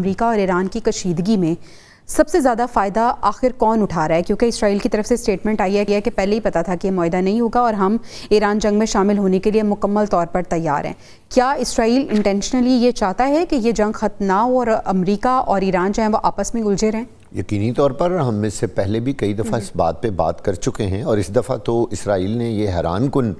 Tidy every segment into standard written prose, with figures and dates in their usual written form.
امریکہ اور ایران کی کشیدگی میں سب سے زیادہ فائدہ آخر کون اٹھا رہا ہے؟ کیونکہ اسرائیل کی طرف سے اسٹیٹمنٹ آئی ہے کہ پہلے ہی پتا تھا کہ یہ معاہدہ نہیں ہوگا اور ہم ایران جنگ میں شامل ہونے کے لیے مکمل طور پر تیار ہیں۔ کیا اسرائیل انٹینشنلی یہ چاہتا ہے کہ یہ جنگ ختم نہ ہو اور امریکہ اور ایران جو ہیں وہ آپس میں الجھے رہیں؟ یقینی طور پر ہم اس سے پہلے بھی کئی دفعہ اس بات پہ بات کر چکے ہیں، اور اس دفعہ تو اسرائیل نے یہ حیران کن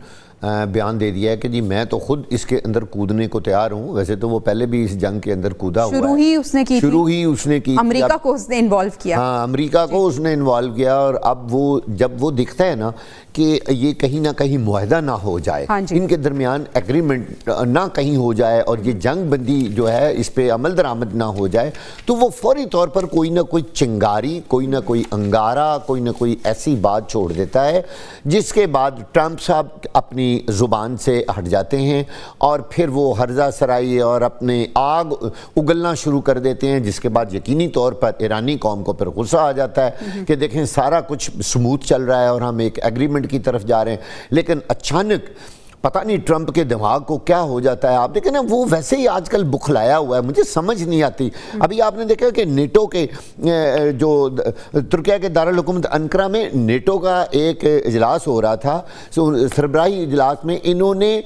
بیان دے دیا ہے کہ جی میں تو خود اس کے اندر کودنے کو تیار ہوں۔ ویسے تو وہ پہلے بھی اس جنگ کے اندر کودا ہوا ہے، شروع ہی اس نے کی امریکہ کو اس نے انوالو کیا، ہاں امریکہ کو اس نے انوالو کیا، اور اب وہ جب وہ دکھتا ہے نا کہ یہ کہیں نہ کہیں معاہدہ نہ ہو جائے، ان کے درمیان ایگریمنٹ نہ کہیں ہو جائے اور یہ جنگ بندی جو ہے اس پہ عمل درآمد نہ ہو جائے، تو وہ فوری طور پر کوئی نہ کوئی چنگاری، کوئی نہ کوئی انگارہ، کوئی نہ کوئی ایسی بات چھوڑ دیتا ہے جس کے بعد ٹرمپ صاحب اپنی زبان سے ہٹ جاتے ہیں اور پھر وہ ہرزہ سرائی اور اپنے آگ اگلنا شروع کر دیتے ہیں، جس کے بعد یقینی طور پر ایرانی قوم کو پھر غصہ آ جاتا ہے کہ دیکھیں سارا کچھ سموتھ چل رہا ہے اور ہم ایک ایگریمنٹ کی طرف جا رہے ہیں، لیکن اچانک پتہ نہیں ٹرمپ کے دماغ کو کیا ہو جاتا ہے۔ آپ دیکھیں نا وہ ویسے ہی آج کل بکھلایا ہوا ہے، مجھے سمجھ نہیں آتی۔ ابھی آپ نے دیکھا کہ نیٹو کے جو ترکیہ کے دارالحکومت انقرہ میں نیٹو کا ایک اجلاس ہو رہا تھا، سربراہی اجلاس میں انہوں نے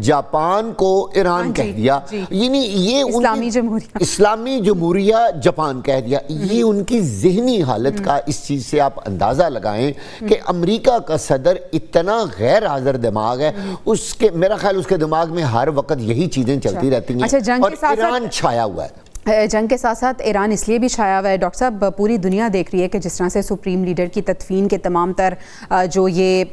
جاپان کو ایران کہہ دیا، یعنی یہ اسلامی جمہوریہ جاپان کہہ دیا۔ یہ ان کی ذہنی حالت کا اس چیز سے آپ اندازہ لگائیں کہ امریکہ کا صدر اتنا غیر حاضر دماغ ہے، اس کے میرا خیال اس کے دماغ میں ہر وقت یہی چیزیں چلتی رہتی ہیں، اور ایران چھایا ہوا ہے۔ جنگ کے ساتھ ساتھ ایران اس لیے بھی چھایا ہوا ہے ڈاکٹر صاحب، پوری دنیا دیکھ رہی ہے کہ جس طرح سے سپریم لیڈر کی تدفین کے تمام تر جو یہ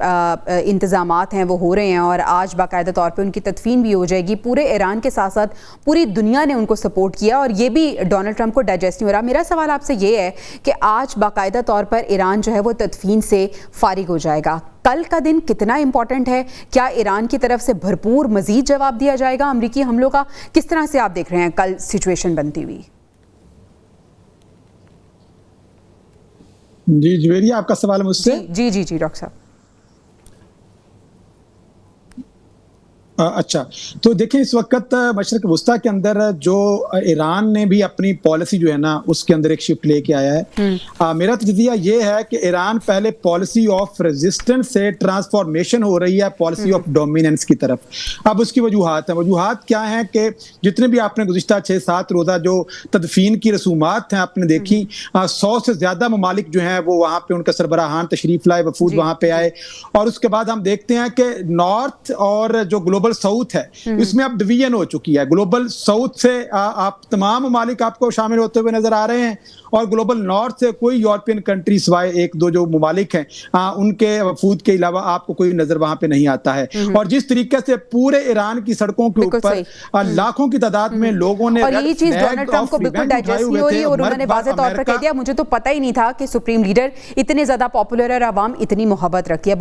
انتظامات ہیں وہ ہو رہے ہیں، اور آج باقاعدہ طور پہ ان کی تدفین بھی ہو جائے گی۔ پورے ایران کے ساتھ ساتھ پوری دنیا نے ان کو سپورٹ کیا، اور یہ بھی ڈونلڈ ٹرمپ کو ڈائجسٹ نہیں ہو رہا۔ میرا سوال آپ سے یہ ہے کہ آج باقاعدہ طور پر ایران جو ہے وہ تدفین سے فارغ ہو جائے گا، کل کا دن کتنا امپورٹنٹ ہے؟ کیا ایران کی طرف سے بھرپور مزید جواب دیا جائے گا امریکی حملوں کا؟ کس طرح سے آپ دیکھ رہے ہیں کل سچویشن بنتی ہوئی؟ جی جویریہ آپ کا سوال مجھ سے؟ جی ڈاکٹر صاحب۔ اچھا، تو دیکھیں اس وقت مشرق وسطیٰ کے اندر جو ایران نے بھی اپنی پالیسی جو ہے نا اس کے اندر ایک شفٹ لے کے آیا ہے۔ میرا تجزیہ یہ ہے کہ ایران پہلے پالیسی آف ریزسٹنس سے ٹرانسفارمیشن ہو رہی ہے پالیسی آف ڈومیننس کی طرف۔ اب اس کی وجوہات ہیں، وجوہات کیا ہیں کہ جتنے بھی آپ نے گزشتہ 6-7 روزہ جو تدفین کی رسومات ہیں آپ نے دیکھی، 100 سے زیادہ ممالک جو ہیں وہ وہاں پہ ان کا سربراہان تشریف لائے، وفود وہاں پہ آئے، اور اس کے بعد ہم دیکھتے ہیں کہ نارتھ اور جو گلوبل ساؤتھ ہے اس میں اب ڈویژن ہو چکی ہے۔ گلوبل ساؤتھ سے آپ تمام ممالک آپ کو شامل ہوتے ہوئے نظر آ رہے ہیں، اور گلوبل نارتھ سے کوئی یورپین کنٹری سوائے 1-2 جو ممالک ہیں ان کے وفود کے علاوہ آپ کو کوئی نظر وہاں پہ نہیں آتا ہے۔ اور جس طریقے سے پورے ایران کی سڑکوں کے اوپر لاکھوں کی تعداد میں لوگوں نے، اور یہ چیز ڈونلڈ ٹرمپ کو بالکل ڈائجسٹ نہیں ہو رہی، اور انہوں نے واضح طور پر کہہ دیا مجھے تو پتہ ہی نہیں تھا کہ سپریم لیڈر اتنے زیادہ پاپولر اور عوام اتنی محبت رکھتی ہے۔